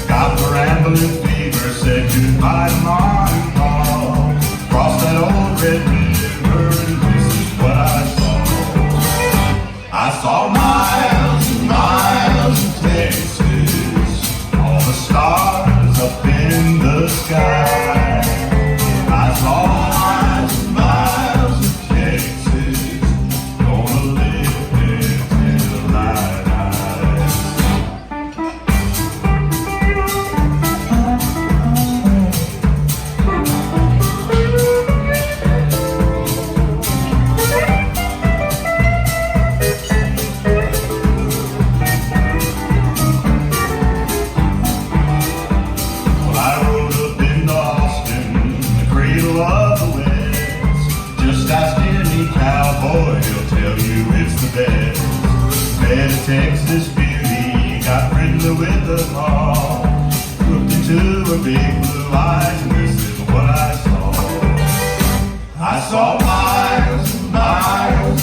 Got the rambling fever, said goodbye to mom and pa. Crossed that old red river, and this is what I saw. I saw miles and miles of Texas, all the stars up in the sky. I saw miles and miles of Texas, gonna live there till I die. Well, I rode up into Austin, the cradle of the West. Just ask any cowboy, he'll tell you it's the best. Met a Texas beauty, got friendly with the law. Looked into her big blue eyes, and this is what I saw. I saw miles and miles